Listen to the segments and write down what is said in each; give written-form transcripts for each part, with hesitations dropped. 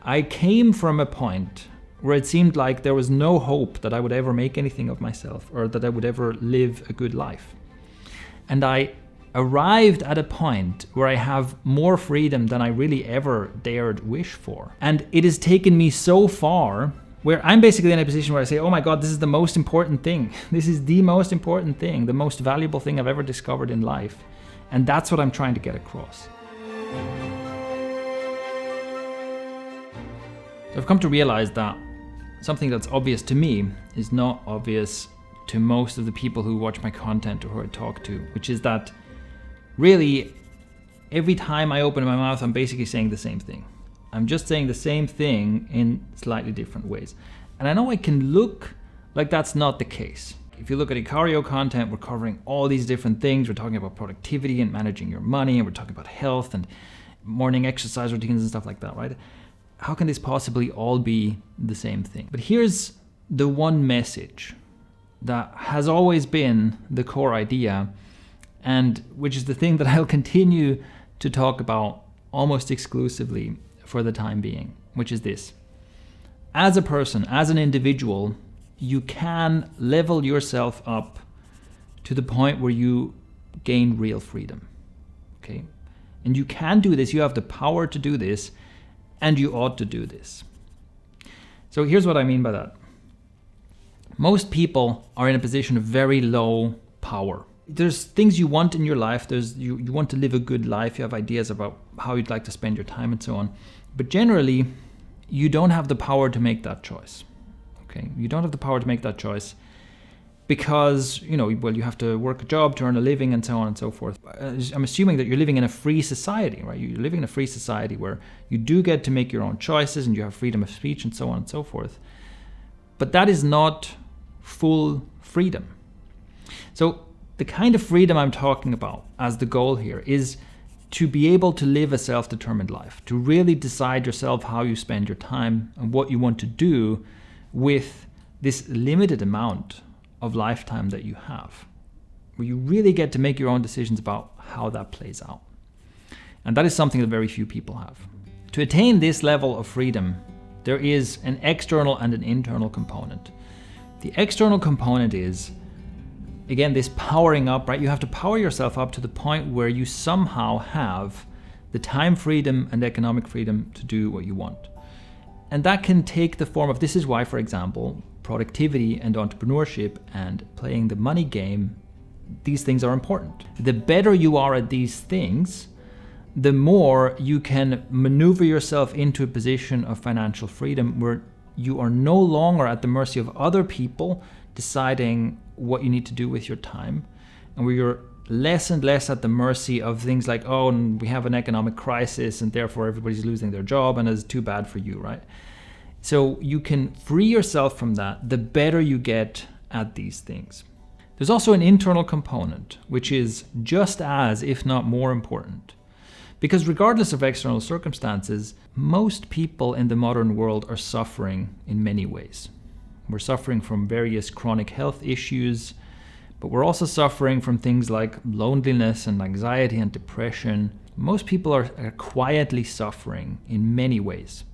I came from a point where it seemed like there was no hope that I would ever make anything of myself or that I would ever live a good life. And I arrived at a point where I have more freedom than I really ever dared wish for. And it has taken me so far where I'm basically in a position where I say, oh my God, this is the most important thing. This is the most important thing, the most valuable thing I've ever discovered in life. And that's what I'm trying to get across. So I've come to realize that something that's obvious to me is not obvious to most of the people who watch my content or who I talk to, which is that really every time I open my mouth, I'm basically saying the same thing. I'm just saying the same thing in slightly different ways. And I know it can look like that's not the case. If you look at Icario content, we're covering all these different things. We're talking about productivity and managing your money, and we're talking about health and morning exercise routines and stuff like that, right? How can this possibly all be the same thing? But here's the one message that has always been the core idea, and which is the thing that I'll continue to talk about almost exclusively for the time being, which is this. As a person, as an individual, you can level yourself up to the point where you gain real freedom, okay? And you can do this, you have the power to do this, and you ought to do this. So here's what I mean by that. Most people are in a position of very low power. There's things you want in your life. You want to live a good life. You have ideas about how you'd like to spend your time and so on. But generally, you don't have the power to make that choice. Okay? You don't have the power to make that choice because, you have to work a job to earn a living and so on and so forth. I'm assuming that you're living in a free society, right? You're living in a free society where you do get to make your own choices and you have freedom of speech and so on and so forth. But that is not full freedom. So the kind of freedom I'm talking about as the goal here is to be able to live a self-determined life, to really decide yourself how you spend your time and what you want to do with this limited amount of lifetime that you have, where you really get to make your own decisions about how that plays out. And that is something that very few people have. To attain this level of freedom, there is an external and an internal component. The external component is, again, this powering up, right? You have to power yourself up to the point where you somehow have the time freedom and economic freedom to do what you want. And that can take the form of, this is why, for example, productivity and entrepreneurship and playing the money game, these things are important. The better you are at these things, the more you can maneuver yourself into a position of financial freedom where you are no longer at the mercy of other people deciding what you need to do with your time, and where you're less and less at the mercy of things like, oh, and we have an economic crisis and therefore everybody's losing their job and it's too bad for you, right? So you can free yourself from that the better you get at these things. There's also an internal component, which is just as, if not more important. Because regardless of external circumstances, most people in the modern world are suffering in many ways. We're suffering from various chronic health issues, but we're also suffering from things like loneliness and anxiety and depression. Most people are quietly suffering in many ways.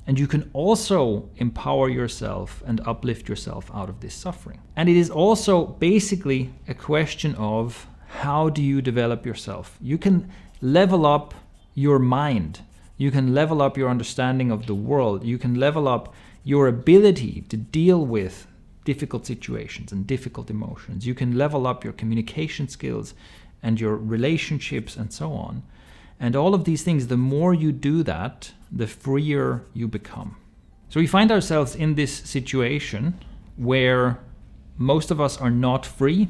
And you can also empower yourself and uplift yourself out of this suffering. And it is also basically a question of how do you develop yourself? You can level up your mind. You can level up your understanding of the world. You can level up your ability to deal with difficult situations and difficult emotions. You can level up your communication skills and your relationships and so on. And all of these things, the more you do that, the freer you become. So we find ourselves in this situation where most of us are not free,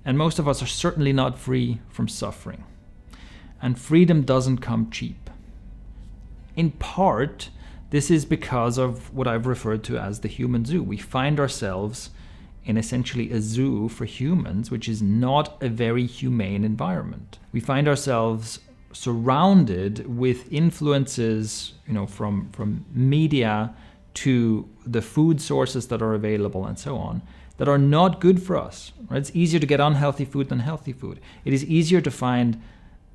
and most of us are certainly not free from suffering. And freedom doesn't come cheap. In part, this is because of what I've referred to as the human zoo. We find ourselves in essentially a zoo for humans, which is not a very humane environment. We find ourselves surrounded with influences, from media to the food sources that are available and so on, that are not good for us. Right? It's easier to get unhealthy food than healthy food. It is easier to find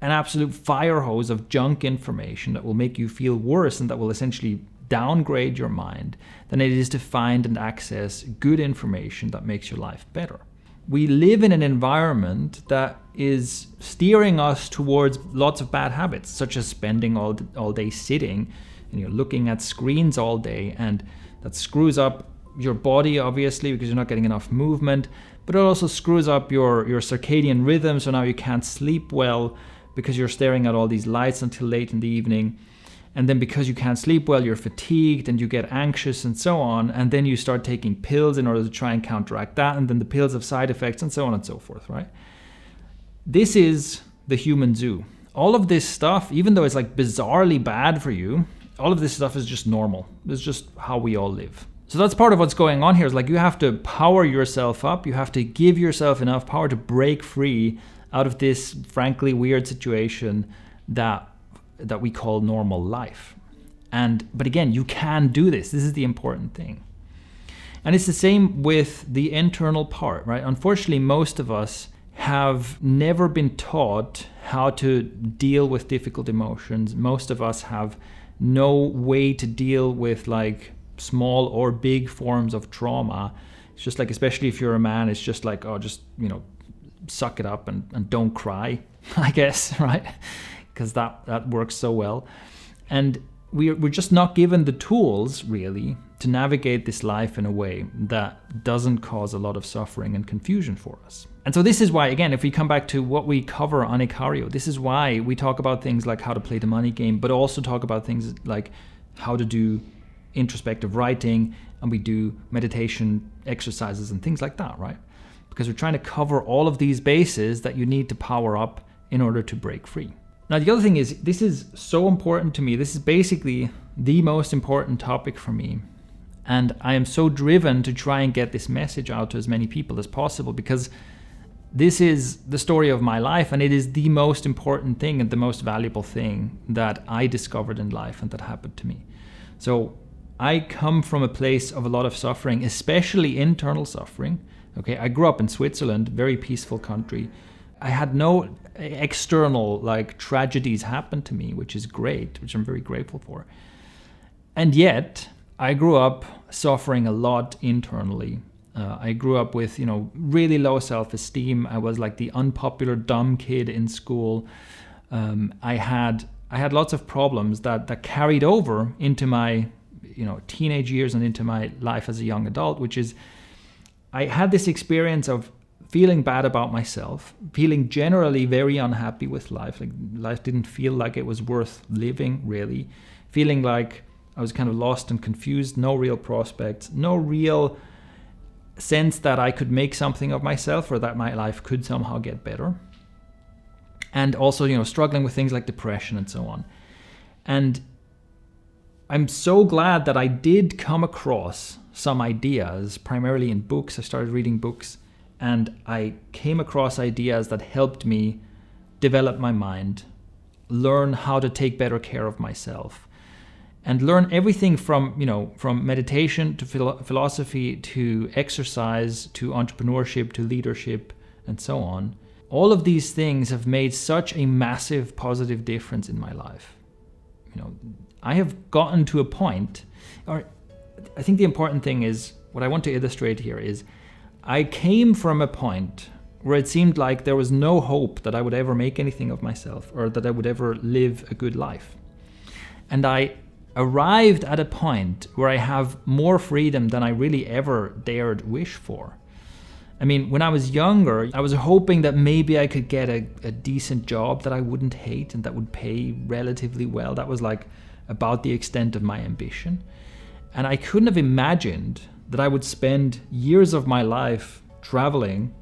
an absolute fire hose of junk information that will make you feel worse and that will essentially downgrade your mind than it is to find and access good information that makes your life better. We live in an environment that is steering us towards lots of bad habits, such as spending all day sitting and you're looking at screens all day, and that screws up your body, obviously, because you're not getting enough movement, but it also screws up your circadian rhythm, so now you can't sleep well because you're staring at all these lights until late in the evening. And then because you can't sleep well, you're fatigued and you get anxious and so on. And then you start taking pills in order to try and counteract that. And then the pills have side effects and so on and so forth, right? This is the human zoo. All of this stuff, even though it's like bizarrely bad for you, all of this stuff is just normal. It's just how we all live. So that's part of what's going on here. Is like you have to power yourself up. You have to give yourself enough power to break free out of this frankly weird situation that we call normal life. But again, you can do this. This is the important thing. And it's the same with the internal part, right? Unfortunately, most of us have never been taught how to deal with difficult emotions. Most of us have no way to deal with like small or big forms of trauma. It's just like, especially if you're a man, it's just like, oh, just, suck it up and don't cry, I guess, right? Because that works so well. And we're just not given the tools, really, to navigate this life in a way that doesn't cause a lot of suffering and confusion for us. And so this is why, again, if we come back to what we cover on Icario, this is why we talk about things like how to play the money game, but also talk about things like how to do introspective writing, and we do meditation exercises and things like that, right? Because we're trying to cover all of these bases that you need to power up in order to break free. Now, the other thing is, this is so important to me. This is basically the most important topic for me. And I am so driven to try and get this message out to as many people as possible, because this is the story of my life, and it is the most important thing and the most valuable thing that I discovered in life and that happened to me. So I come from a place of a lot of suffering, especially internal suffering. Okay, I grew up in Switzerland, very peaceful country. I had no external tragedies happen to me, which is great, which I'm very grateful for. And yet, I grew up suffering a lot internally. I grew up with, really low self-esteem. I was like the unpopular dumb kid in school. I had lots of problems that carried over into my, teenage years and into my life as a young adult, which is, I had this experience of feeling bad about myself, feeling generally very unhappy with life. Like life didn't feel like it was worth living, really. Feeling like I was kind of lost and confused, no real prospects, no real sense that I could make something of myself or that my life could somehow get better. And also, struggling with things like depression and so on. And I'm so glad that I did come across some ideas, primarily in books. I started reading books, and I came across ideas that helped me develop my mind, learn how to take better care of myself, and learn everything from meditation to philosophy to exercise to entrepreneurship to leadership and so on. All of these things have made such a massive positive difference in my life. I have gotten to a point, or I think the important thing is, what I want to illustrate here is, I came from a point where it seemed like there was no hope that I would ever make anything of myself or that I would ever live a good life. And I arrived at a point where I have more freedom than I really ever dared wish for. I mean, when I was younger, I was hoping that maybe I could get a decent job that I wouldn't hate and that would pay relatively well. That was about the extent of my ambition. And I couldn't have imagined that I would spend years of my life traveling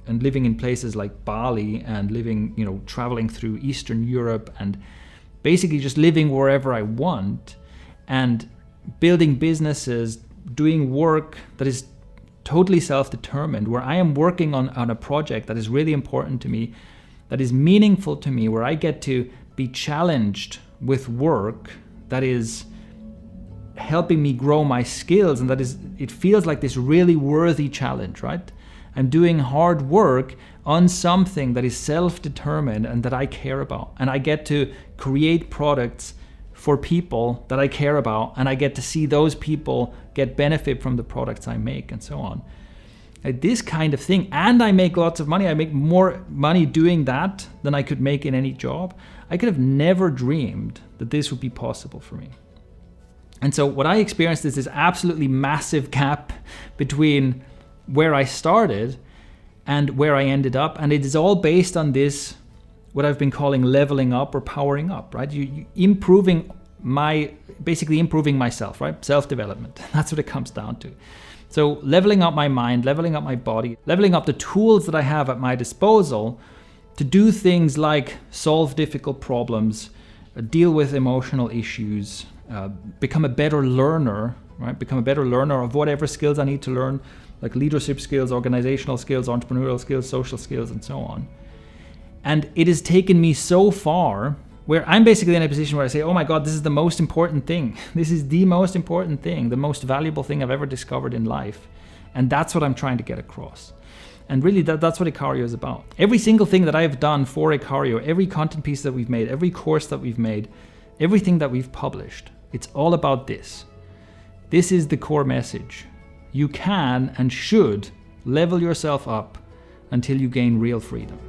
and living in places like Bali and living, traveling through Eastern Europe and basically just living wherever I want and building businesses, doing work that is totally self-determined, where I am working on a project that is really important to me, that is meaningful to me, where I get to be challenged with work that is helping me grow my skills, and it feels like this really worthy challenge, right? I'm doing hard work on something that is self-determined and that I care about, and I get to create products for people that I care about, and I get to see those people get benefit from the products I make and so on. This kind of thing, and I make lots of money. I make more money doing that than I could make in any job. I could have never dreamed that this would be possible for me. And so what I experienced is this absolutely massive gap between where I started and where I ended up. And it is all based on this, what I've been calling leveling up or powering up, right? Basically improving myself, right? Self-development. That's what it comes down to. So leveling up my mind, leveling up my body, leveling up the tools that I have at my disposal to do things like solve difficult problems, deal with emotional issues, become a better learner, right? Become a better learner of whatever skills I need to learn, like leadership skills, organizational skills, entrepreneurial skills, social skills, and so on. And it has taken me so far where I'm basically in a position where I say, oh my God, this is the most important thing. This is the most important thing, the most valuable thing I've ever discovered in life. And that's what I'm trying to get across. And really that's what Icario is about. Every single thing that I've done for Icario, every content piece that we've made, every course that we've made, everything that we've published, it's all about this. This is the core message. You can and should level yourself up until you gain real freedom.